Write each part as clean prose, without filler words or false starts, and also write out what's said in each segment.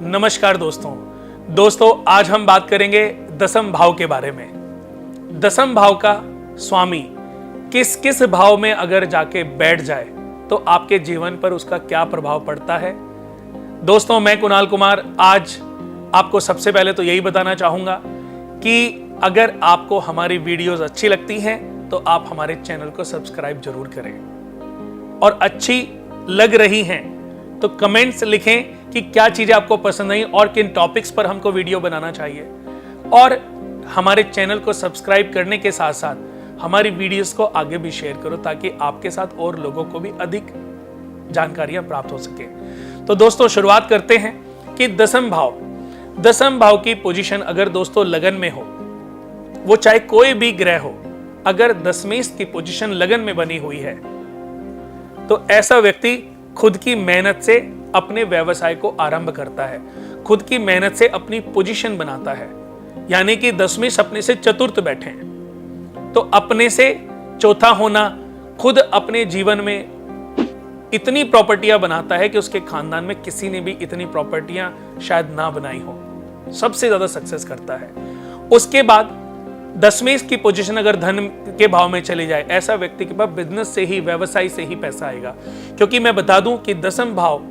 नमस्कार दोस्तों आज हम बात करेंगे दसम भाव के बारे में। दसम भाव का स्वामी किस किस भाव में अगर जाके बैठ जाए तो आपके जीवन पर उसका क्या प्रभाव पड़ता है। दोस्तों, मैं कुणाल कुमार आज आपको सबसे पहले तो यही बताना चाहूंगा कि अगर आपको हमारी वीडियोस अच्छी लगती हैं तो आप हमारे चैनल को सब्सक्राइब जरूर करें, और अच्छी लग रही हैं तो कमेंट्स लिखें कि क्या चीजें आपको पसंद आई और किन टॉपिक्स पर हमको वीडियो बनाना चाहिए। और हमारे चैनल को सब्सक्राइब करने के साथ साथ हमारी वीडियोस को आगे भी शेयर करो ताकि आपके साथ और लोगों को भी अधिक जानकारियां प्राप्त हो सके। तो दोस्तों, शुरुआत करते हैं कि दसम भाव की पोजीशन अगर दोस्तों लगन में हो, वो चाहे कोई भी ग्रह हो, अगर दशमेश की पोजीशन लगन में बनी हुई है तो ऐसा व्यक्ति खुद की मेहनत से अपने व्यवसाय को आरंभ करता है, खुद की मेहनत से अपनी पोजीशन बनाता है। यानी कि दशमेश अपने से चतुर्थ बैठे हैं तो अपने से चौथा होना, खुद अपने जीवन में इतनी प्रॉपर्टियां बनाता है कि उसके खानदान में किसी ने भी इतनी प्रॉपर्टियां शायद ना बनाई हो, सबसे ज्यादा सक्सेस करता है। उसके बाद दशमेश की पोजीशन अगर धन के भाव में चली जाए, ऐसा व्यक्ति के पास बिजनेस से ही, व्यवसाय से ही पैसा आएगा। क्योंकि मैं बता दूं कि दसम भाव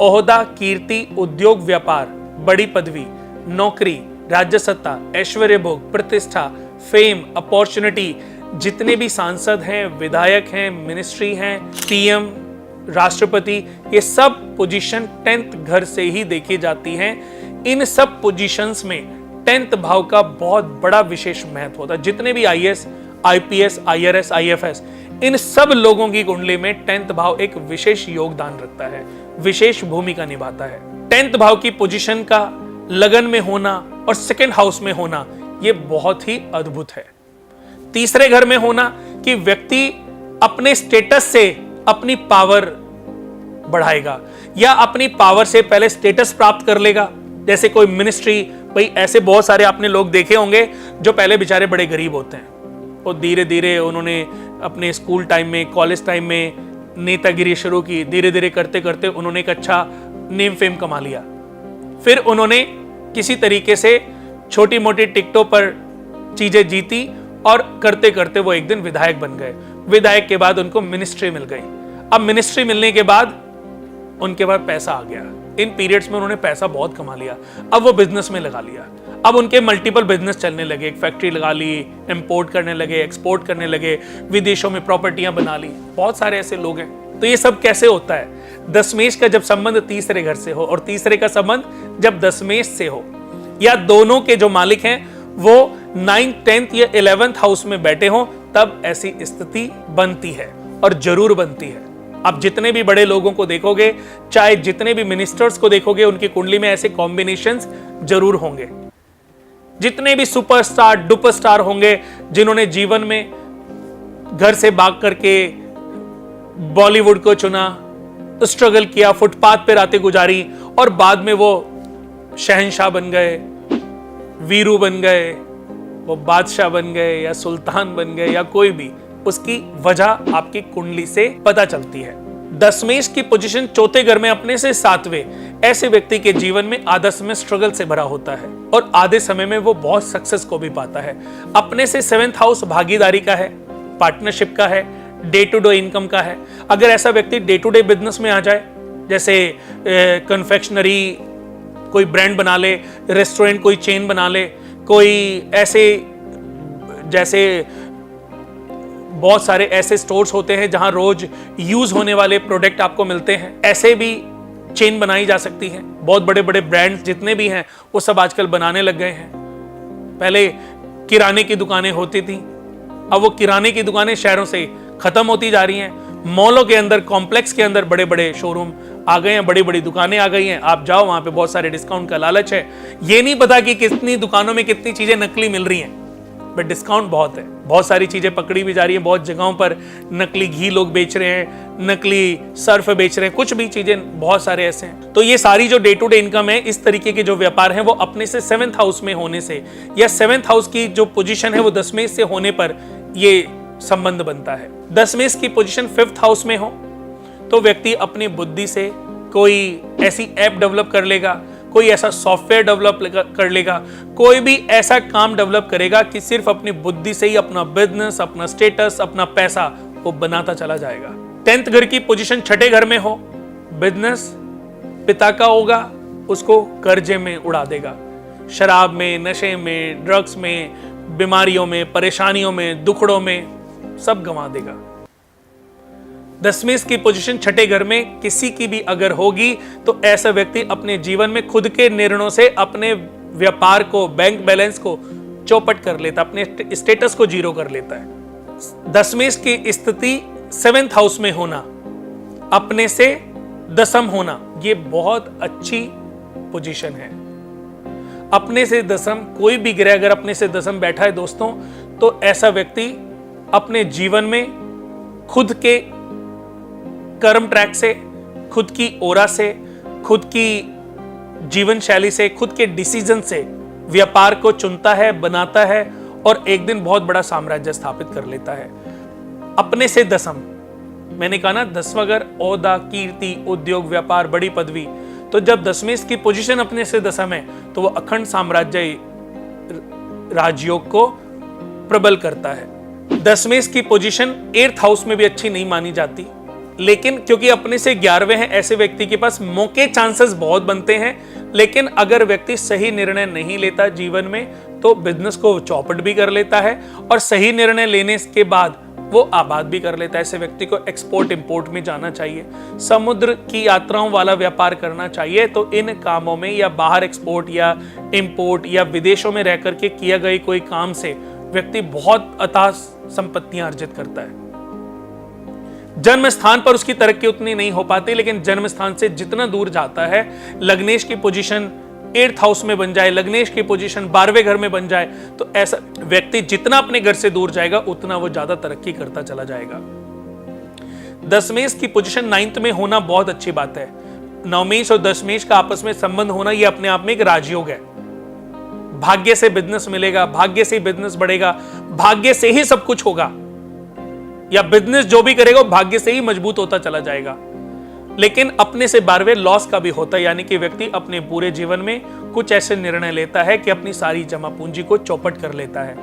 ओहदा, कीर्ति, उद्योग, व्यापार, बड़ी पदवी, नौकरी, राज्य सत्ता, ऐश्वर्य भोग, प्रतिष्ठा, फेम, अपॉर्चुनिटी, जितने भी सांसद हैं, विधायक हैं, मिनिस्ट्री हैं, पीएम, राष्ट्रपति, ये सब पोजीशन 10th घर से ही देखी जाती हैं। इन सब पोजीशंस में 10th भाव का बहुत बड़ा विशेष महत्व होता है। जितने भी आईएएस, आईपीएस, आईआरएस, आईएफएस, इन सब लोगों की कुंडली में 10th भाव एक विशेष योगदान रखता है, विशेष भूमिका निभाता है। 10th भाव की पोजीशन का लगन में होना और सेकंड हाउस में होना यह बहुत ही अद्भुत है। तीसरे घर में होना कि व्यक्ति अपने स्टेटस से अपनी पावर बढ़ाएगा या अपनी पावर से पहले स्टेटस प्राप्त कर लेगा। जैसे कोई मिनिस्ट्री, भाई ऐसे बहुत सारे आपने लोग देखे होंगे जो पहले बेचारे बड़े गरीब होते हैं और धीरे धीरे उन्होंने अपने स्कूल टाइम में, कॉलेज टाइम में नेतागिरी शुरू की, धीरे धीरे करते करते उन्होंने एक अच्छा नेम फेम कमा लिया। फिर उन्होंने किसी तरीके से छोटी मोटी टिकटों पर चीजें जीती और करते करते वो एक दिन विधायक बन गए। विधायक के बाद उनको मिनिस्ट्री मिल गई। अब मिनिस्ट्री मिलने के बाद उनके पास पैसा आ गया। इन पीरियड्स में उन्होंने पैसा बहुत कमा लिया। अब वो बिजनेस में लगा लिया। अब उनके मल्टीपल बिजनेस चलने लगे, एक फैक्ट्री लगा ली, इंपोर्ट करने लगे, एक्सपोर्ट करने लगे, विदेशों में प्रॉपर्टियां बना ली। बहुत सारे ऐसे लोग हैं। तो ये सब कैसे होता है? दशमेश का जब संबंध तीसरे घर से हो और तीसरे का संबंध जब दशमेश से हो, या दोनों के जो मालिक हैं वो 9th, 10th या 11th हाउस में बैठे हो, तब ऐसी स्थिति बनती है और जरूर बनती है। आप जितने भी बड़े लोगों को देखोगे, चाहे जितने भी मिनिस्टर्स को देखोगे, उनकी कुंडली में ऐसे कॉम्बिनेशंस जरूर होंगे। जितने भी सुपरस्टार, डुपरस्टार होंगे, जिन्होंने जीवन में घर से भाग करके बॉलीवुड को चुना, स्ट्रगल किया, फुटपाथ पे रातें गुजारी और बाद में वो शहंशाह बन गए, वीरू बन गए, वो बादशाह बन गए या सुल्तान बन गए या कोई भी, उसकी वजह आपकी कुंडली से पता चलती है। दशमेश की पोजीशन चौथे घर में अपने से 7वें, ऐसे व्यक्ति के जीवन में आधा समय स्ट्रगल से भरा होता है और आधे समय में वो बहुत सक्सेस को भी पाता है। अपने से 7th हाउस भागीदारी का है, पार्टनरशिप का है, डे टू डे इनकम का है। अगर ऐसा व्यक्ति डे टू डे बिजनेस में आ जाए, जैसे कन्फेक्शनरी कोई ब्रांड बना ले, रेस्टोरेंट कोई चेन बना ले, कोई ऐसे जैसे बहुत सारे ऐसे स्टोर्स होते हैं जहां रोज यूज होने वाले प्रोडक्ट आपको मिलते हैं, ऐसे भी चेन बनाई जा सकती है। बहुत बड़े बड़े ब्रांड्स जितने भी हैं वो सब आजकल बनाने लग गए हैं। पहले किराने की दुकानें होती थी, अब वो किराने की दुकानें शहरों से खत्म होती जा रही हैं। मॉलों के अंदर, कॉम्प्लेक्स के अंदर बड़े बड़े शोरूम आ गए हैं, बड़ी बड़ी दुकानें आ गई हैं। आप जाओ, वहां पे बहुत सारे डिस्काउंट का लालच है। ये नहीं पता कि कितनी दुकानों में कितनी चीजें नकली मिल रही हैं, बट डिस्काउंट बहुत है। बहुत सारी चीजें पकड़ी भी जा रही है। बहुत जगहों पर नकली घी लोग बेच रहे हैं, नकली सर्फ बेच रहे हैं, कुछ भी चीजें बहुत सारे ऐसे हैं। तो ये सारी जो डे टू डे इनकम है, इस तरीके के जो व्यापार है, वो अपने से 7th हाउस में होने से या 7th हाउस की जो पोजीशन है वो दशमेश से होने पर ये संबंध बनता है। दशमेश की पोजीशन 5th हाउस में हो तो व्यक्ति अपनी बुद्धि से कोई ऐसी ऐप डेवलप कर लेगा, कोई ऐसा सॉफ्टवेयर डेवलप कर लेगा, कोई भी ऐसा काम डेवलप करेगा कि सिर्फ अपनी बुद्धि से ही अपना बिजनेस, अपना स्टेटस, अपना पैसा वो बनाता चला जाएगा। 10th घर की पोजीशन छठे घर में हो, बिजनेस पिता का होगा, उसको कर्जे में उड़ा देगा, शराब में, नशे में, ड्रग्स में, बीमारियों में, परेशानियों में, दुखड़ों में सब गंवा देगा। 10वीं की पोजीशन छठे घर में किसी की भी अगर होगी तो ऐसा व्यक्ति अपने जीवन में खुद के निर्णयों से अपने व्यापार को, बैंक बैलेंस को चौपट कर लेता, अपने स्टेटस को जीरो कर लेता है। 10वीं की स्थिति 7th हाउस में होना, अपने से दसम होना, ये बहुत अच्छी पोजीशन है। अपने से दसम, कोई भी ग्रह अगर अपने से दसम बैठा है दोस्तों, तो ऐसा व्यक्ति अपने जीवन में खुद के कर्म ट्रैक से, खुद की ओरा से, खुद की जीवन शैली से, खुद के डिसीजन से व्यापार को चुनता है, बनाता है और एक दिन बहुत बड़ा साम्राज्य स्थापित कर लेता है। अपने से दसम, मैंने कहा ना 10वां घर ओहदा, कीर्ति, उद्योग, व्यापार, बड़ी पदवी, तो जब 10वीं की पोजीशन अपने से दसम है तो वो अखंड साम्राज्य राजयोग को प्रबल करता है। 10वीं की पोजीशन 8th हाउस में भी अच्छी नहीं मानी जाती, लेकिन क्योंकि अपने से 11वें हैं, ऐसे व्यक्ति के पास मौके, चांसेस बहुत बनते हैं। लेकिन अगर व्यक्ति सही निर्णय नहीं लेता जीवन में तो बिजनेस को चौपट भी कर लेता है और सही निर्णय लेने के बाद वो आबाद भी कर लेता है। ऐसे व्यक्ति को एक्सपोर्ट इंपोर्ट में जाना चाहिए, समुद्र की यात्राओं वाला व्यापार करना चाहिए। तो इन कामों में या बाहर एक्सपोर्ट या इंपोर्ट या विदेशों में रह करके किया गई कोई काम से व्यक्ति बहुत अथाह संपत्तियां अर्जित करता है। जन्म स्थान पर उसकी तरक्की उतनी नहीं हो पाती, लेकिन जन्म स्थान से जितना दूर जाता है, लग्नेश की पोजीशन 8th हाउस में बन जाए, लग्नेश की पोजीशन 12वें घर में बन जाए, तो ऐसा व्यक्ति जितना अपने घर से दूर जाएगा उतना वो ज्यादा तरक्की करता चला जाएगा। 10वीं की पोजीशन 9th में होना बहुत अच्छी बात है। 9वीं और 10वीं का आपस में संबंध होना ये अपने आप में एक राजयोग है। भाग्य से बिजनेस मिलेगा, भाग्य से बिजनेस बढ़ेगा, भाग्य से ही सब कुछ होगा, या बिजनेस जो भी करेगा वो भाग्य से ही मजबूत होता चला जाएगा। लेकिन अपने से 12वें लॉस का भी होता है, यानी कि व्यक्ति अपने पूरे जीवन में कुछ ऐसे निर्णय लेता है कि अपनी सारी जमा पूंजी को चौपट कर लेता है।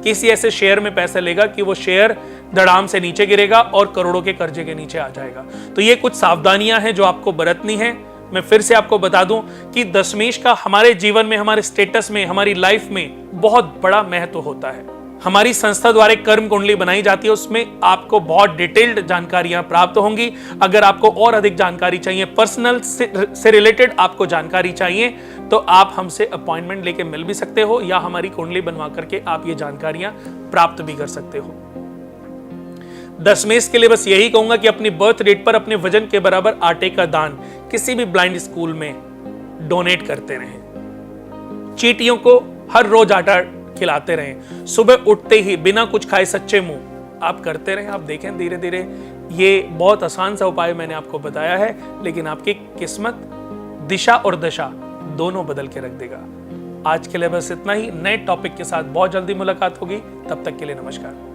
किसी ऐसे शेयर में पैसे लेगा कि वो शेयर धड़ाम से नीचे गिरेगा और करोड़ों के कर्जे के नीचे आ जाएगा। तो ये कुछ सावधानियां हैं जो आपको बरतनी है। मैं फिर से आपको बता दूं कि 10वीं का हमारे जीवन में, हमारे स्टेटस में, हमारी लाइफ में बहुत बड़ा महत्व होता है। हमारी संस्था द्वारा कर्म कुंडली बनाई जाती है, उसमें आपको बहुत डिटेल्ड जानकारियां प्राप्त होंगी। अगर आपको और अधिक जानकारी चाहिए, पर्सनल से रिलेटेड आपको जानकारी चाहिए, तो आप हमसे अपॉइंटमेंट लेके मिल भी सकते हो, या हमारी कुंडली बनवा करके आप ये जानकारियां प्राप्त भी कर सकते हो। 10वीं के लिए बस यही कहूंगा कि अपनी बर्थ डेट पर अपने वजन के बराबर आटे का दान किसी भी ब्लाइंड स्कूल में डोनेट करते रहें। चींटियों को हर रोज आटा खिलाते रहें। सुबह उठते ही बिना कुछ खाए सच्चे मुंह आप करते रहें। आप देखें धीरे धीरे, ये बहुत आसान सा उपाय मैंने आपको बताया है, लेकिन आपकी किस्मत, दिशा और दशा दोनों बदल के रख देगा। आज के लिए बस इतना ही। नए टॉपिक के साथ बहुत जल्दी मुलाकात होगी। तब तक के लिए नमस्कार।